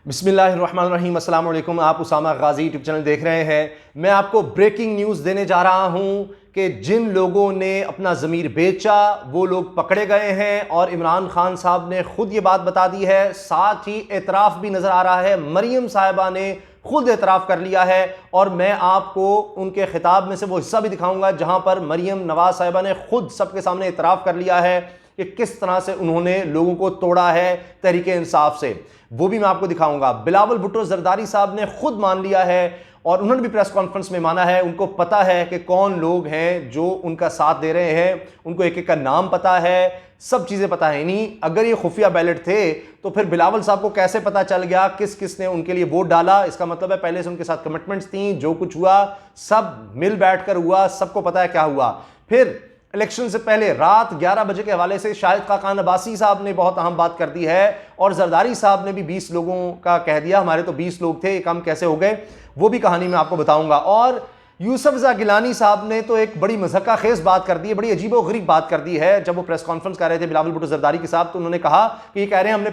बिस्मिल्लाहिर्रहमानिर्रहीम, अस्सलाम वालेकुम। आप उसामा गाजी यूट्यूब चैनल देख रहे हैं। मैं आपको ब्रेकिंग न्यूज़ देने जा रहा हूं कि जिन लोगों ने अपना ज़मीर बेचा वो लोग पकड़े गए हैं और इमरान खान साहब ने खुद ये बात बता दी है। साथ ही एतराफ़ भी नज़र आ रहा है, मरियम साहिबा ने खुद एतराफ़ कर लिया है और मैं आपको उनके खिताब में से वो हिस्सा भी दिखाऊंगा जहां पर मरियम नवाज साहिबा ने खुद सबके सामने एतराफ़ कर लिया है कि किस तरह से उन्होंने लोगों को तोड़ा है तहरीक इंसाफ से। वो भी मैं आपको दिखाऊंगा। बिलावल भुट्टो जरदारी साहब ने खुद मान लिया है और उन्होंने भी प्रेस कॉन्फ्रेंस में माना है। उनको पता है कि कौन लोग हैं जो उनका साथ दे रहे हैं, उनको एक एक का नाम पता है, सब चीज़ें पता है। नहीं, अगर ये खुफिया बैलेट थे तो फिर बिलावल साहब को कैसे पता चल गया किस किस ने उनके लिए वोट डाला? इसका मतलब है पहले से उनके साथ कमिटमेंट्स थी, जो कुछ हुआ सब मिल बैठ कर हुआ, सबको पता है क्या हुआ। फिर इलेक्शन से पहले रात 11 बजे के हवाले से शाहिद खाकान अब्बासी साहब ने बहुत अहम बात कर दी है और जरदारी साहब ने भी 20 लोगों का कह दिया, हमारे तो 20 लोग थे, ये काम कैसे हो गए, वो भी कहानी मैं आपको बताऊंगा। और यूसुफ रज़ा गिलानी साहब ने तो एक बड़ी मज़क्का खेज बात कर दी है, बड़ी अजीबोगरीब बात कर दी है। जब वो प्रेस कॉन्फ्रेंस कर रहे थे बिलावल भुट्टो जरदारी के साथ, तो उन्होंने कहा कि ये कह रहे हैं हमने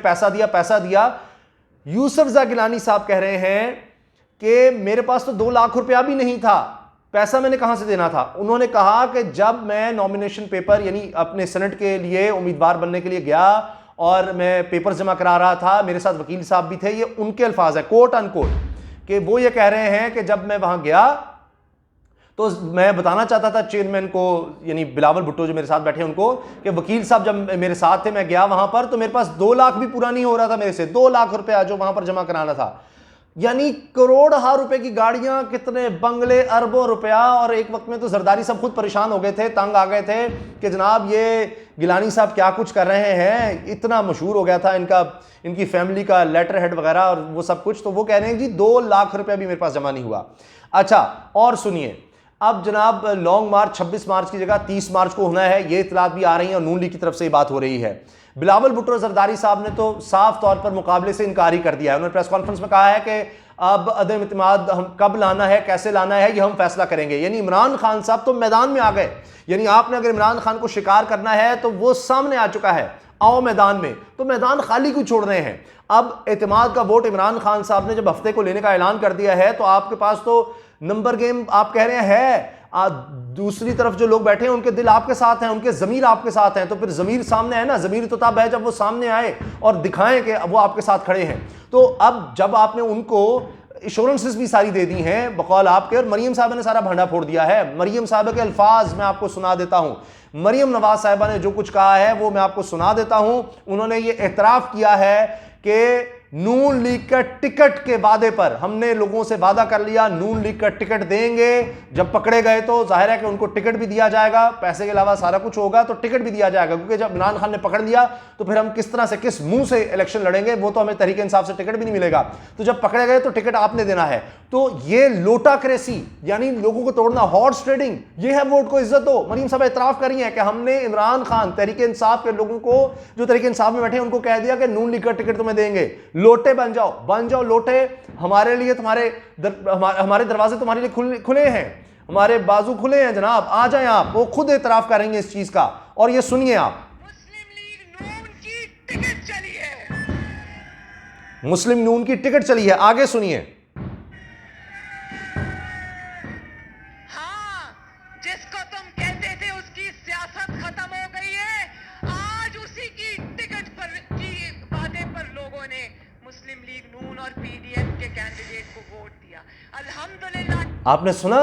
पैसा दिया। यूसुफ रज़ा गिलानी साहब कह रहे हैं कि मेरे पास तो 2 लाख रुपया भी नहीं था, पैसा मैंने कहां से देना था। उन्होंने कहा कि जब मैं नॉमिनेशन पेपर यानी अपने सेनेट के लिए उम्मीदवार बनने के लिए गया और मैं पेपर जमा करा रहा था, मेरे साथ वकील साहब भी थे, ये उनके अल्फाज है कोट अनकोट, कि वो ये कह रहे हैं कि जब मैं वहां गया तो मैं बताना चाहता था चेयरमैन को, यानी बिलावल भुट्टो जो मेरे साथ बैठे उनको, कि वकील साहब जब मेरे साथ थे, मैं गया वहां पर तो मेरे पास 2 लाख भी पूरा नहीं हो रहा था मेरे से, 2 लाख रुपया जो वहां पर जमा कराना था। यानी करोड़ रुपए की गाड़ियां, कितने बंगले, अरबों रुपया। और एक वक्त में तो जरदारी साहब खुद परेशान हो गए थे, तंग आ गए थे कि जनाब ये गिलानी साहब क्या कुछ कर रहे हैं। इतना मशहूर हो गया था इनकी फैमिली का लेटर हेड वगैरह और वो सब कुछ। तो वो कह रहे हैं जी 2 लाख रुपया भी मेरे पास जमा नहीं हुआ। अच्छा, और सुनिए, अब जनाब लॉन्ग मार्च 26 मार्च की जगह 30 मार्च को होना है, ये इतलात भी आ रही है और नून लीग की तरफ से ये बात हो रही है। बिलावल भुट्टो जरदारी साहब ने तो साफ तौर पर मुकाबले से इनकार ही कर दिया है। उन्होंने प्रेस कॉन्फ्रेंस में कहा है कि अब अदम इत्मीनाद हम कब लाना है, कैसे लाना है, ये हम फैसला करेंगे। यानी इमरान खान साहब तो मैदान में आ गए। यानी आपने अगर इमरान खान को शिकार करना है तो वो सामने आ चुका है, आओ मैदान में। तो मैदान खाली क्यों छोड़ रहे हैं? अब एतमाद का वोट इमरान खान साहब ने जब हफ्ते को लेने का ऐलान कर दिया है तो आपके पास तो नंबर गेम आप कह रहे हैं। दूसरी तरफ जो लोग बैठे हैं उनके दिल आपके साथ हैं, उनके ज़मीर आपके साथ हैं। तो फिर ज़मीर सामने है ना, ज़मीर तो तब है जब वो सामने आए और दिखाएं कि वो आपके साथ खड़े हैं। तो अब जब आपने उनको इंश्योरेंसेस भी सारी दे दी हैं बकौल आपके, और मरियम साहबा ने सारा भांडा फोड़ दिया है। मरियम साहबा के अल्फाज मैं आपको सुना देता हूं। मरियम नवाज साहिबा ने जो कुछ कहा है वो मैं आपको सुना देता हूं। उन्होंने ये एतराफ़ किया है कि नून लीग का टिकट के वादे पर हमने लोगों से वादा कर लिया, नून लीग का टिकट देंगे। जब पकड़े गए तो जाहिर है कि उनको टिकट भी दिया जाएगा, पैसे के अलावा सारा कुछ होगा तो टिकट भी दिया जाएगा, क्योंकि जब इमरान खान ने पकड़ लिया तो फिर हम किस तरह से, किस मुंह से इलेक्शन लड़ेंगे? वो तो हमें तहरीक इंसाफ से टिकट भी नहीं मिलेगा। तो जब पकड़े गए तो टिकट आपने देना है। तो ये लोटाक्रेसी यानी लोगों को तोड़ना, हॉर्स ट्रेडिंग, ये है वोट को इज्जत दो। मरियम साहब एतराफ़ कर रही है कि हमने इमरान खान, तहरीक इंसाफ के लोगों को जो तहरीक इंसाफ में बैठे हैं उनको कह दिया कि नून लीग का टिकट तुम्हें देंगे। लोटे बन जाओ लोटे, हमारे लिए हमारे दरवाजे तुम्हारे लिए खुले हैं, हमारे बाजू खुले हैं जनाब, आ जाएं आप। वो खुद एतराफ़ करेंगे इस चीज का। और ये सुनिए आप, मुस्लिम लीग नून की टिकट चली है, मुस्लिम नून की टिकट चली है, आगे सुनिए। हाँ, जिसको तुम कहते थे उसकी सियासत खत्म हो गई है, आज उसी की टिकट पर की वादे पर लोगों ने मुस्लिम लीग नून और पीडीएम के कैंडिडेट को वोट दिया। अल्हम्दुलिल्लाह। आपने सुना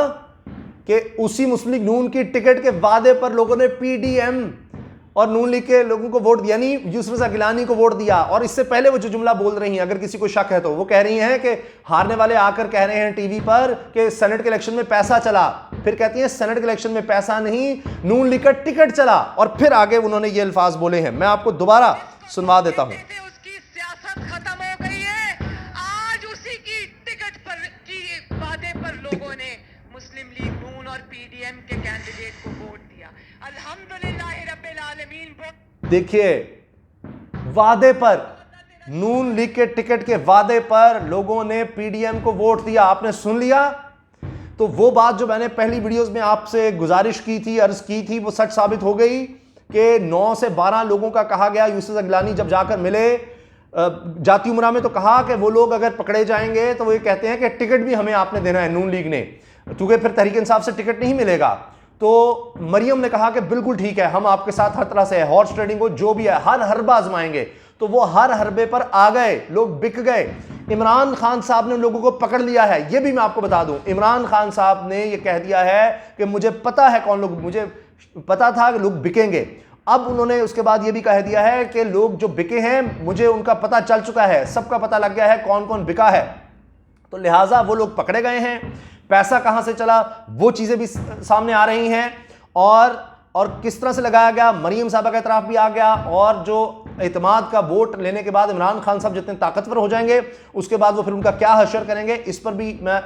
कि उसी मुस्लिम लीग नून की टिकट के वादे पर लोगों ने पीडीएम और नून लीग के लोगों को वोट दिया, नहीं यूसुफ रज़ा गिलानी को वोट दिया। और इससे पहले वो जो जुमला बोल रही हैं, अगर किसी को शक है तो वो कह रही हैं कि हारने वाले आकर कह रहे हैं टीवी पर कि सेनेट के इलेक्शन में पैसा चला। फिर कहती हैं सेनेट के इलेक्शन में पैसा नहीं, नून लीग का टिकट चला। और फिर आगे उन्होंने ये अल्फाज बोले हैं, मैं आपको दोबारा सुनवा देता हूं। उसकी सियासत खत्म हो गई है, आज उसी की टिकट पर की वादे पर लोगों ने मुस्लिम लीग नून और पीडीएम के कैंडिडेट को वोट दिया। अल्हम्दुलिल्लाह रब्बिल आलमीन। देखिए, वादे पर, नून लीग के टिकट के वादे पर लोगों ने पीडीएम को वोट दिया। आपने सुन लिया? तो वो बात जो मैंने पहली वीडियोस में आपसे गुजारिश की थी, अर्ज की थी, वो सच साबित हो गई कि 9 से 12 लोगों का कहा गया। यूसुफ गिलानी जब जाकर मिले जाती उमरा में तो कहा कि वो लोग अगर पकड़े जाएंगे तो वो ये कहते हैं कि टिकट भी हमें आपने देना है, नून लीग ने, क्योंकि फिर तहरीक इंसाफ से टिकट नहीं मिलेगा। तो मरियम ने कहा कि बिल्कुल ठीक है, हम आपके साथ हर तरह से है, हॉर्स ट्रेडिंग हो जो भी है, हर हरबा आजमाएंगे। तो वो हर हरबे पर आ गए, लोग बिक गए। इमरान खान साहब ने उन लोगों को पकड़ लिया है, ये भी मैं आपको बता दूं। इमरान खान साहब ने ये कह दिया है कि मुझे पता है कौन लोग, मुझे पता था कि लोग बिकेंगे। अब उन्होंने उसके बाद ये भी कह दिया है कि लोग जो बिके हैं मुझे उनका पता चल चुका है, सबका पता लग गया है कौन कौन बिका है। तो लिहाजा वो लोग पकड़े गए हैं। पैसा कहां से चला वो चीजें भी सामने आ रही हैं, और किस तरह से लगाया गया, मरियम साहबा का इतराफ भी आ गया। और जो एतमाद का वोट लेने के बाद इमरान खान साहब जितने ताकतवर हो जाएंगे उसके बाद वो फिर उनका क्या हशर करेंगे, इस पर भी मैं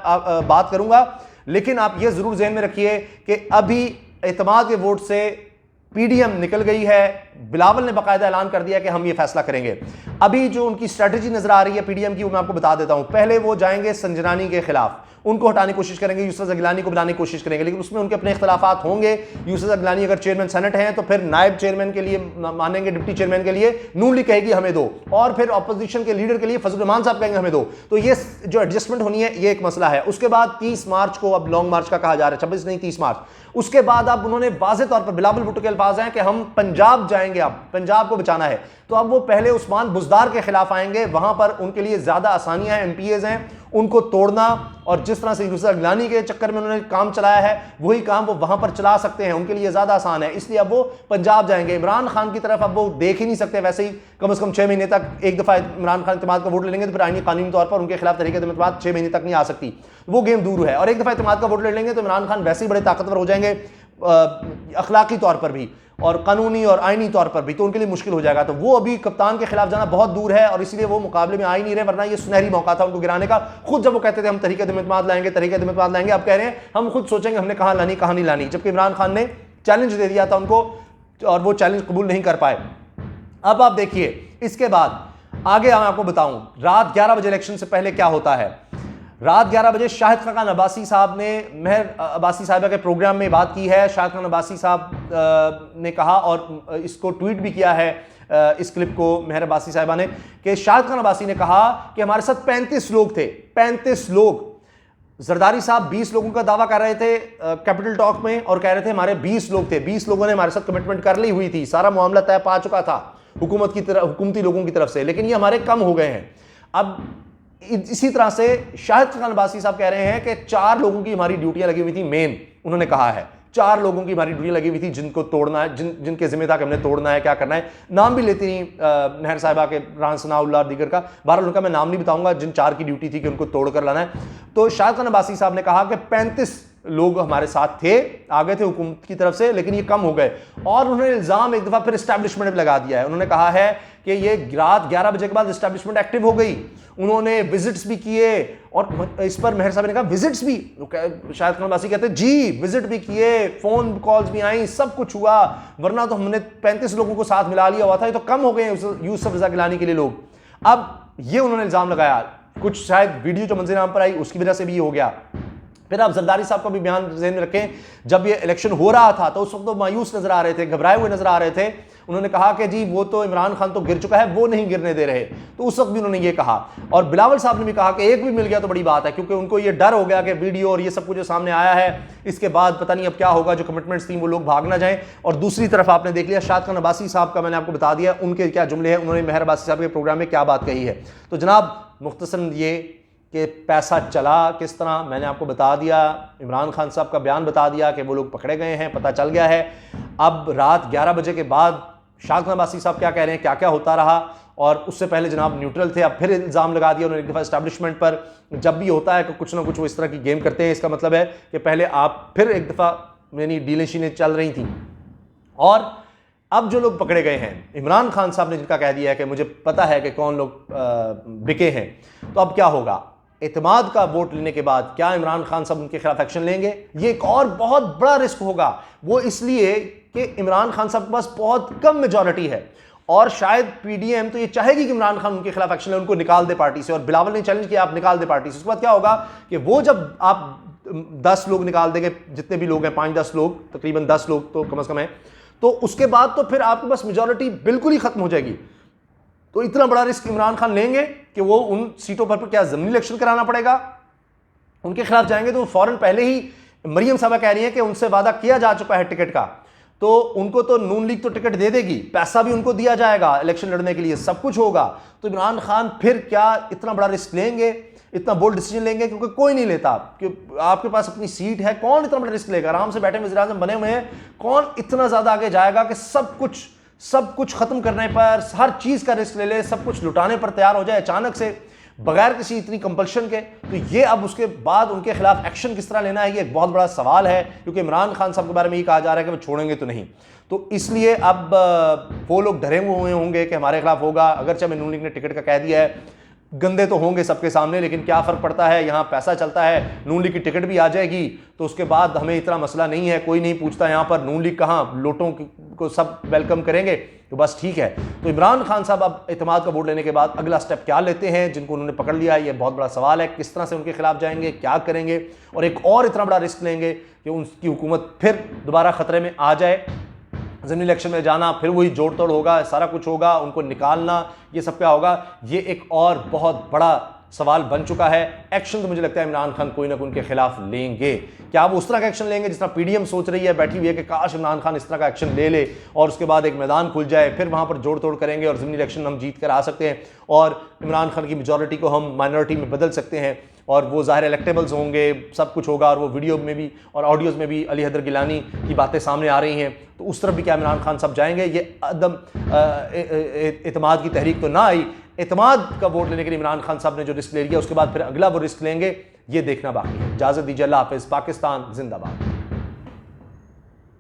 बात करूंगा। लेकिन आप ये जरूर ज़हन में रखिए कि अभी एतमाद के वोट से पीडीएम निकल गई है। बिलावल ने बाकायदा ऐलान कर दिया कि हम ये फैसला करेंगे। अभी जो उनकी स्ट्रेटजी नजर आ रही है पीडीएम की, वो मैं आपको बता देता हूं। पहले वो जाएंगे संजनानी के खिलाफ, उनको हटाने की कोशिश करेंगे, यूसुफ ज़गिलानी को बुलाने की कोशिश करेंगे, लेकिन उसमें उनके अपने इख्तलाफात होंगे। यूसुफ ज़गिलानी अगर चेयरमैन सेनेट हैं तो फिर नायब चेयरमैन के लिए मानेंगे, डिप्टी चेयरमैन के लिए नून लीग कहेगी हमें दो, और फिर अपोजिशन के लीडर के लिए फजल रहमान साहब कहेंगे हमें दो। तो ये जो एडजस्टमेंट होनी है ये एक मसला है। उसके बाद 30 मार्च को, अब लॉन्ग मार्च का कहा जा रहा है, 26 नहीं 30 मार्च, उसके बाद अब उन्होंने वाज़ेह तौर पर, बिलावल भुट्टो के अल्फाज हैं कि हम पंजाब जाएंगे, अब पंजाब को बचाना है। तो अब वो पहले उस्मान बुज़दार के खिलाफ आएंगे, वहां पर उनके लिए ज्यादा आसानियां हैं, एमपीएज हैं, उनको तोड़ना। और जिस तरह से यूसुफ ज़गिलानी के चक्कर में उन्होंने काम चलाया है वही काम वो वहां पर चला सकते हैं, उनके लिए ज्यादा आसान है, इसलिए अब वो पंजाब जाएंगे। इमरान खान की तरफ अब वो देख ही नहीं सकते, वैसे ही कम से कम 6 महीने तक, एक दफा इमरान खान इत्तेमाद का वोट ले लेंगे तो फिर आईनी कानूनी तौर पर उनके खिलाफ तरीके से 6 महीने तक नहीं आ सकती, वो गेम दूर है। और एक दफा इत्तेमाद का वोट ले लेंगे तो इमरान खान वैसे ही बड़े ताकतवर हो जाएंगे अखलाकी तौर पर भी और कानूनी और आईनी तौर पर भी, तो उनके लिए मुश्किल हो जाएगा। तो वो अभी कप्तान के खिलाफ जाना बहुत दूर है और इसीलिए वो मुकाबले में आ ही नहीं रहे, वरना ये सुनहरी मौका था उनको गिराने का। खुद जब वो कहते थे हम तहरीक-ए-इत्तेमाद लाएंगे, तहरीक-ए-इत्तेमाद लाएंगे, अब कह रहे हैं हम खुद सोचेंगे हमने कहां लानी कहां नहीं लानी, जबकि इमरान खान ने चैलेंज दे दिया था उनको और वो चैलेंज कबूल नहीं कर पाए। अब आप देखिए इसके बाद आगे मैं आपको बताऊं रात 11 बजे इलेक्शन से पहले क्या होता है। रात 11 बजे शाहिद खान अब्बासी साहब ने मेहर अब्बासी साहिबा के प्रोग्राम में बात की है। शाहिद खान अब्बासी साहब ने कहा और इसको ट्वीट भी किया है, इस क्लिप को मेहर अब्बासी साहिबा ने, कि शाहिद खान अब्बासी ने कहा कि हमारे साथ 35 लोग थे, 35 लोग। जरदारी साहब 20 लोगों का दावा कर रहे थे कैपिटल टॉक में और कह रहे थे हमारे 20 लोग थे, 20 लोगों ने हमारे साथ कमिटमेंट कर ली हुई थी, सारा मामला तय पा चुका था हुकूमत की तरफ, हुकूमती लोगों की तरफ से, लेकिन ये हमारे कम हो गए हैं। अब इसी तरह से शाहिद खान अब्बासी साहब कह रहे हैं कि 4 लोगों की हमारी ड्यूटियां लगी हुई थी, मेन उन्होंने कहा है 4 लोगों की हमारी ड्यूटी लगी हुई थी जिनको तोड़ना है, जिनके जिम्मे था कि हमने तोड़ना है, क्या करना है। नाम भी लेती नहीं मेहर साहिबा के, रान सनाउल्लाह और दीगर का, बहरहाल उनका मैं नाम नहीं बताऊंगा, जिन 4 की ड्यूटी थी कि उनको तोड़ कर लाना है। तो शाहिद खान अब्बासी साहब ने कहा कि 35 लोग हमारे साथ थे, आ गए थे हुकूमत की तरफ से, लेकिन ये कम हो गए। और उन्होंने इल्जाम एक दफा फिर एस्टैब्लिशमेंट पे लगा दिया है। उन्होंने कहा है कि ये रात 11 बजे के बाद एस्टैब्लिशमेंट एक्टिव हो गई, उन्होंने विजिट्स भी किए। और इस पर मेहर साहब ने कहा विजिट्स भी, शायद खान अब्बासी कहते जी विजिट भी किए, फोन कॉल्स भी आई, सब कुछ हुआ, वरना तो हमने 35 लोगों को साथ मिला लिया हुआ था, ये तो कम हो गए यूसुफ ज़गिलानी के लिए लोग। अब ये उन्होंने इल्जाम लगाया, कुछ शायद वीडियो जो मंजर आम पर आई उसकी वजह से भी ये हो गया। फिर आप जरदारी साहब का भी बयान ज़हन में रखें, जब ये इलेक्शन हो रहा था तो उस वक्त तो मायूस नजर आ रहे थे, घबराए हुए नजर आ रहे थे। उन्होंने कहा कि जी वो तो इमरान खान तो गिर चुका है, वो नहीं गिरने दे रहे, तो उस वक्त भी उन्होंने ये कहा। और बिलावल साहब ने भी कहा कि एक भी मिल गया तो बड़ी बात है, क्योंकि उनको ये डर हो गया कि वीडियो और ये सब कुछ जो सामने आया है इसके बाद पता नहीं अब क्या होगा, जो कमिटमेंट्स थी वो लोग भाग ना जाएं। और दूसरी तरफ आपने देख लिया शाहिद खान अब्बासी साहब का, मैंने आपको बता दिया उनके क्या जुमले हैं, उन्होंने मेहर अब्बासी साहब के प्रोग्राम में क्या बात कही है। तो जनाब मुख्तसरन ये कि पैसा चला किस तरह, मैंने आपको बता दिया, इमरान खान साहब का बयान बता दिया कि वो लोग पकड़े गए हैं, पता चल गया है। अब रात 11 बजे के बाद शाहिद खान अब्बासी साहब क्या कह रहे हैं, क्या क्या होता रहा, और उससे पहले जनाब न्यूट्रल थे, अब फिर इल्ज़ाम लगा दिया उन्होंने एक दफ़ा एस्टैब्लिशमेंट पर। जब भी होता है कि कुछ ना कुछ वो इस तरह की गेम करते हैं, इसका मतलब है कि पहले आप फिर एक दफ़ा यानी डीलें शीलें चल रही थी। और अब जो लोग पकड़े गए हैं, इमरान खान साहब ने जिनका कह दिया है कि मुझे पता है कि कौन लोग बिके हैं, तो अब क्या होगा, एतमाद का वोट लेने के बाद क्या इमरान खान साहब उनके खिलाफ एक्शन लेंगे? ये एक और बहुत बड़ा रिस्क होगा, वो इसलिए कि इमरान खान साहब के पास बहुत कम मेजॉरिटी है और शायद पीडीएम तो ये चाहेगी कि इमरान खान उनके खिलाफ एक्शन ले, उनको निकाल दे पार्टी से। और बिलावल ने चैलेंज किया आप निकाल दे पार्टी से। उसके बाद क्या होगा कि वो जब आप 10 लोग निकाल देंगे, जितने भी लोग हैं 5-10 लोग, तकरीबन 10 लोग तो कम से कम है, तो उसके बाद तो फिर आपके पास मेजॉरिटी बिल्कुल ही खत्म हो जाएगी। तो इतना बड़ा रिस्क इमरान खान लेंगे कि वो उन सीटों पर क्या ज़मीनी इलेक्शन कराना पड़ेगा, उनके खिलाफ जाएंगे। तो फौरन पहले ही मरियम साहबा कह रही है कि उनसे वादा किया जा चुका है टिकट का, तो उनको तो नून लीग तो टिकट दे देगी, पैसा भी उनको दिया जाएगा इलेक्शन लड़ने के लिए, सब कुछ होगा। तो इमरान खान फिर क्या इतना बड़ा रिस्क लेंगे, इतना बोल्ड डिसीजन लेंगे? क्योंकि कोई नहीं लेता, कि आपके पास अपनी सीट है, कौन इतना बड़ा रिस्क लेगा? आराम से बैठे वज़ीर आज़म बने हुए हैं, कौन इतना ज़्यादा आगे जाएगा कि सब कुछ खत्म करने पर, हर चीज़ का रिस्क ले ले, सब कुछ लुटाने पर तैयार हो जाए अचानक से बगैर किसी इतनी कंपल्शन के? तो ये अब उसके बाद उनके खिलाफ एक्शन किस तरह लेना है, ये एक बहुत बड़ा सवाल है, क्योंकि इमरान खान साहब के बारे में ये कहा जा रहा है कि वो छोड़ेंगे तो नहीं। तो इसलिए अब वो लोग डरे हुए होंगे कि हमारे खिलाफ होगा। अगरचे में नून लीग ने टिकट का कह दिया है, गंदे तो होंगे सबके सामने, लेकिन क्या फ़र्क पड़ता है, यहाँ पैसा चलता है, नून लीग की टिकट भी आ जाएगी, तो उसके बाद हमें इतना मसला नहीं है, कोई नहीं पूछता यहाँ पर नून लीग कहाँ, लोटों को सब वेलकम करेंगे, तो बस ठीक है। तो इमरान खान साहब अब एतमाद का वोट लेने के बाद अगला स्टेप क्या लेते हैं, जिनको उन्होंने पकड़ लिया है, ये बहुत बड़ा सवाल है। किस तरह से उनके खिलाफ जाएंगे, क्या करेंगे, और एक और इतना बड़ा रिस्क लेंगे कि उनकी हुकूमत फिर दोबारा ख़तरे में आ जाए, ज़मीनी इलेक्शन में जाना, फिर वही जोड़ तोड़ होगा, सारा कुछ होगा, उनको निकालना, ये सब क्या होगा, ये एक और बहुत बड़ा सवाल बन चुका है। एक्शन तो मुझे लगता है इमरान खान कोई ना कोई उनके खिलाफ लेंगे। क्या वो उस तरह का एक्शन लेंगे जिस तरह पीडीएम सोच रही है, बैठी हुई है कि काश इमरान खान इस तरह का एक्शन ले ले और उसके बाद एक मैदान खुल जाए, फिर वहाँ पर जोड़ तोड़ करेंगे और ज़मीनी इलेक्शन हम जीत कर आ सकते हैं और इमरान खान की मेजॉरिटी को हम माइनॉरिटी में बदल सकते हैं और वो ज़ाहिर इलेक्टेबल्स होंगे, सब कुछ होगा। और वो वीडियो में भी और ऑडियोज़ में भी अली हैदर गिलानी की बातें सामने आ रही हैं, तो उस तरफ भी क्या इमरान खान साहब जाएंगे? ये अदम एतमाद की तहरीक तो ना आई, एतमाद का वोट लेने के लिए इमरान खान साहब ने जो रिस्क ले लिया, उसके बाद फिर अगला वो रिस्क लेंगे, ये देखना बाकी है। इजाज़त दीजिए, अल्लाह हाफ़िज़। पाकिस्तान जिंदाबाद।